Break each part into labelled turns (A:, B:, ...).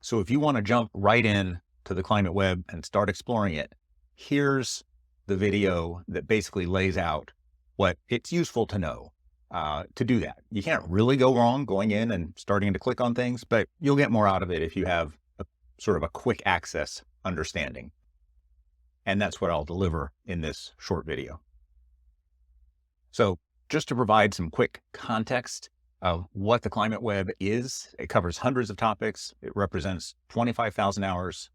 A: So if you want to jump right in to the climate web and start exploring it, here's the video that basically lays out what it's useful to know to do that. You can't really go wrong going in and starting to click on things, but you'll get more out of it if you have a sort of a quick access understanding. And that's what I'll deliver in this short video. So just to provide some quick context of what the climate web is, it covers hundreds of topics. It represents 25,000 hours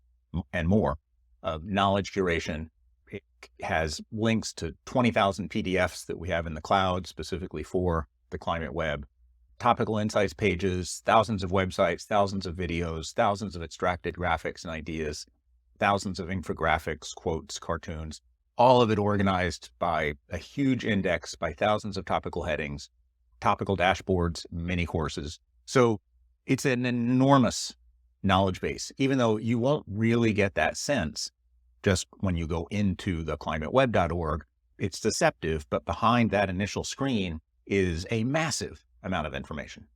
A: and more of knowledge curation. It has links to 20,000 PDFs that we have in the cloud specifically for the climate web, topical insights pages, thousands of websites, thousands of videos, thousands of extracted graphics and ideas, thousands of infographics, quotes, cartoons, all of it organized by a huge index by thousands of topical headings, topical dashboards, mini courses. So it's an enormous knowledge base, even though you won't really get that sense just when you go into the climateweb.org. It's deceptive, but behind that initial screen is a massive amount of information.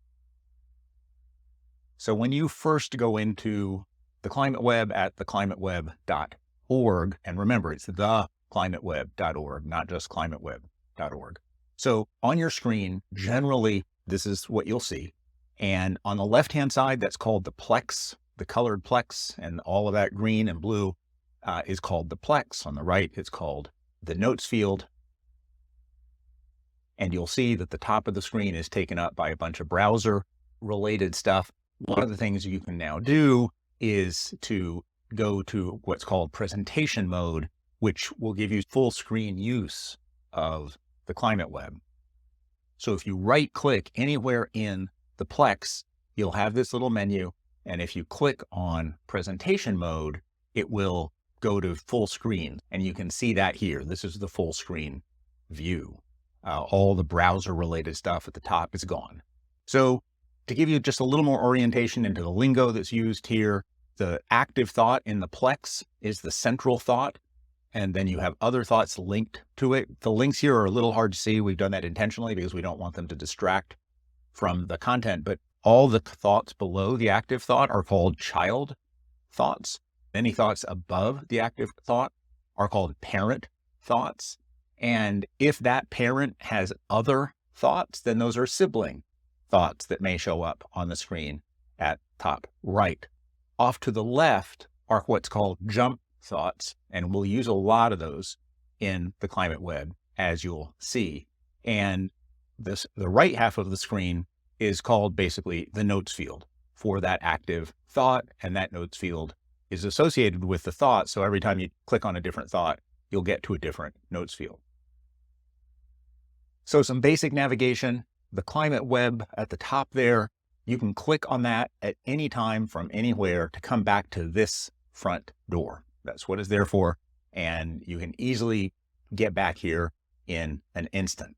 A: So when you first go into the climate web at theclimateweb.org, and remember, it's theclimateweb.org, not just climateweb.org. So on your screen, generally, this is what you'll see. And on the left-hand side, that's called the Plex, the colored Plex, and all of that green and blue is called the Plex. On the right, it's called the Notes field. And you'll see that the top of the screen is taken up by a bunch of browser-related stuff. One of the things you can now do is to go to what's called presentation mode, which will give you full screen use of the climate web. So if you right click anywhere in the Plex, you'll have this little menu. And if you click on presentation mode, it will go to full screen. And you can see that here. This is the full screen view. All the browser related stuff at the top is gone. So to give you just a little more orientation into the lingo that's used here, the active thought in the Plex is the central thought. And then you have other thoughts linked to it. The links here are a little hard to see. We've done that intentionally because we don't want them to distract from the content. But all the thoughts below the active thought are called child thoughts. Any thoughts above the active thought are called parent thoughts. And if that parent has other thoughts, then those are sibling thoughts that may show up on the screen at top right. Off to the left are what's called jump thoughts, and we'll use a lot of those in the climate web, as you'll see. And the right half of the screen is called basically the notes field for that active thought, and that notes field is associated with the thought. So every time you click on a different thought, you'll get to a different notes field. So some basic navigation, the climate web at the top there, you can click on that at any time from anywhere to come back to this front door. That's what it's there for. And you can easily get back here in an instant.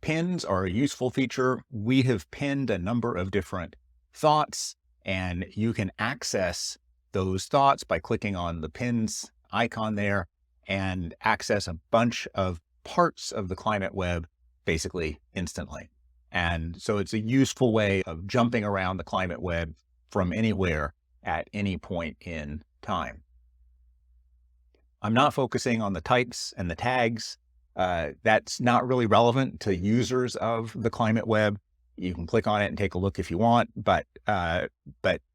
A: Pins are a useful feature. We have pinned a number of different thoughts, and you can access those thoughts by clicking on the pins icon there and access a bunch of parts of the climate web basically instantly. And so it's a useful way of jumping around the climate web from anywhere at any point in time. I'm not focusing on the types and the tags. That's not really relevant to users of the climate web. You can click on it and take a look if you want, but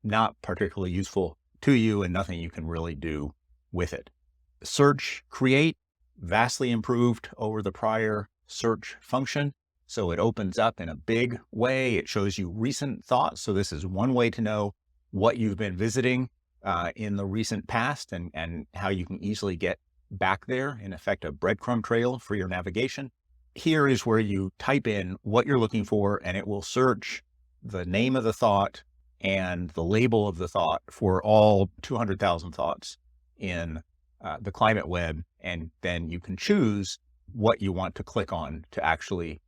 A: not particularly useful to you and nothing you can really do with it. Search Create, vastly improved over the prior search function. So it opens up in a big way. It shows you recent thoughts. So this is one way to know what you've been visiting in the recent past and how you can easily get back there, in effect, a breadcrumb trail for your navigation. Here is where you type in what you're looking for, and it will search the name of the thought and the label of the thought for all 200,000 thoughts in the climate web. And then you can choose what you want to click on to actually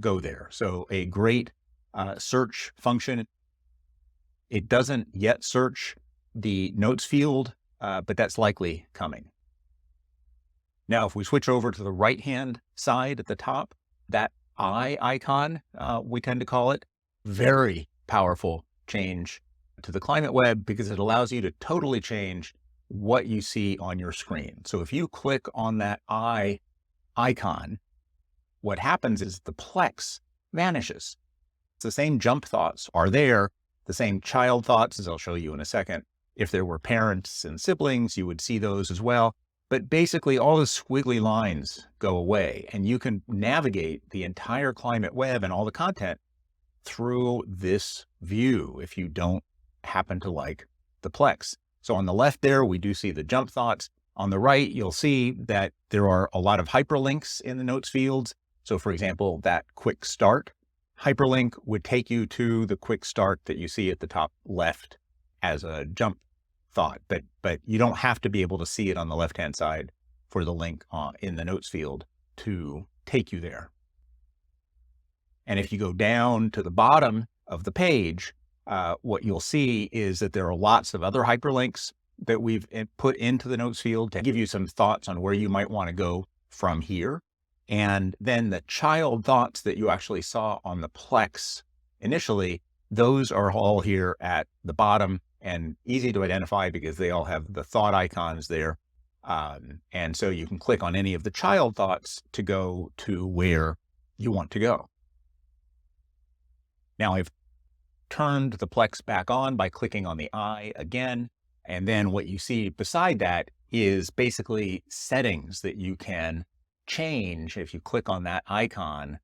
A: go there. So a great search function. It doesn't yet search the notes field, but that's likely coming. Now, if we switch over to the right-hand side at the top, that eye icon, we tend to call it, very powerful change to the Climate Web because it allows you to totally change what you see on your screen. So if you click on that eye icon, what happens is the Plex vanishes. It's the same jump thoughts are there, the same child thoughts, as I'll show you in a second. If there were parents and siblings, you would see those as well. But basically all the squiggly lines go away and you can navigate the entire Climate Web and all the content through this view if you don't happen to like the Plex. So on the left there, we do see the jump thoughts. On the right, you'll see that there are a lot of hyperlinks in the notes fields. So for example, that quick start hyperlink would take you to the quick start that you see at the top left as a jump thought, but you don't have to be able to see it on the left-hand side for the link in the notes field to take you there. And if you go down to the bottom of the page, what you'll see is that there are lots of other hyperlinks that we've put into the notes field to give you some thoughts on where you might want to go from here. And then the child thoughts that you actually saw on the Plex initially, those are all here at the bottom and easy to identify because they all have the thought icons there. And so you can click on any of the child thoughts to go to where you want to go. Now I've turned the Plex back on by clicking on the eye again. And then what you see beside that is basically settings that you can change. If you click on that icon,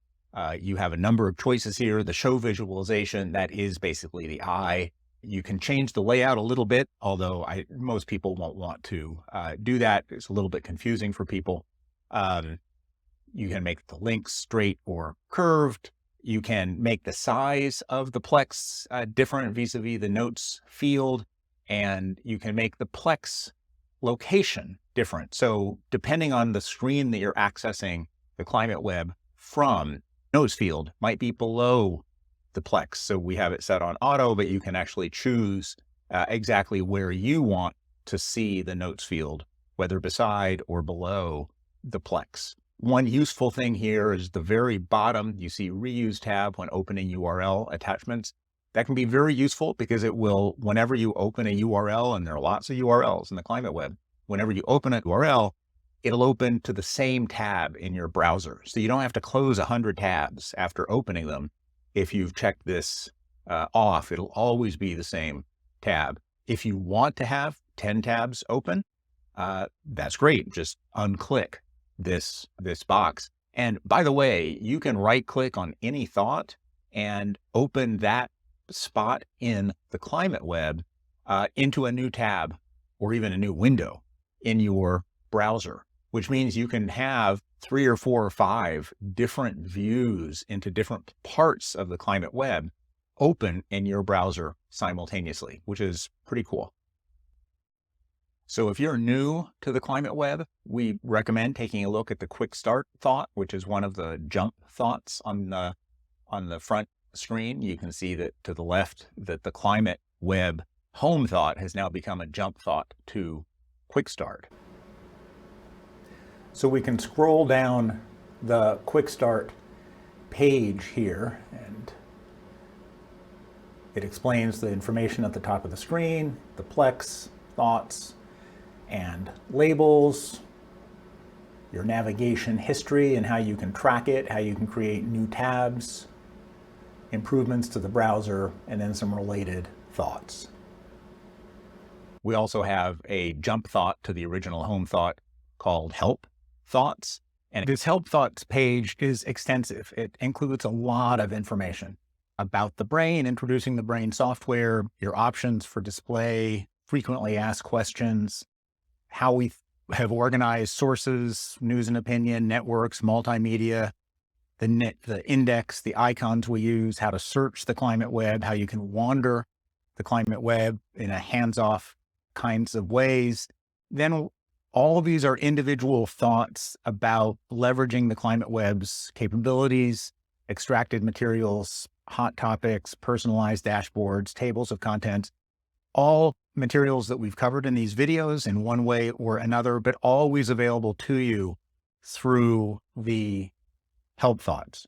A: you have a number of choices here. The show visualization, that is basically the eye. You can change the layout a little bit, although most people won't want to do that. It's a little bit confusing for people. You can make the links straight or curved. You can make the size of the Plex different vis-a-vis the notes field, and you can make the Plex location different. So depending on the screen that you're accessing the Climate Web from, notes field might be below the Plex. So we have it set on auto, but you can actually choose exactly where you want to see the notes field, whether beside or below the Plex. One useful thing here is the very bottom, you see reuse tab when opening URL attachments. That can be very useful because it will, whenever you open a URL, and there are lots of URLs in the Climate Web, whenever you open an URL, it'll open to the same tab in your browser. So you don't have to close 100 tabs after opening them. If you've checked this off, it'll always be the same tab. If you want to have 10 tabs open, that's great. Just unclick this box. And by the way, you can right click on any thought and open that spot in the Climate Web into a new tab or even a new window in your browser, which means you can have 3 or 4 or 5 different views into different parts of the Climate Web open in your browser simultaneously, which is pretty cool. So if you're new to the Climate Web, we recommend taking a look at the Quick Start thought, which is one of the jump thoughts on the front screen. You can see that to the left that the Climate Web home thought has now become a jump thought to Quick Start. So we can scroll down the Quick Start page here, and it explains the information at the top of the screen, the Plex, thoughts, and labels, your navigation history and how you can track it, how you can create new tabs, improvements to the browser, and then some related thoughts. We also have a jump thought to the original home thought called Help Thoughts. And this Help Thoughts page is extensive. It includes a lot of information about the brain, introducing the brain software, your options for display, frequently asked questions, how we have organized sources, news and opinion, networks, multimedia, the index, the icons we use, how to search the Climate Web, how you can wander the Climate Web in a hands-off kinds of ways. Then all of these are individual thoughts about leveraging the Climate Web's capabilities, extracted materials, hot topics, personalized dashboards, tables of contents, all materials that we've covered in these videos in one way or another, but always available to you through the Help Thoughts.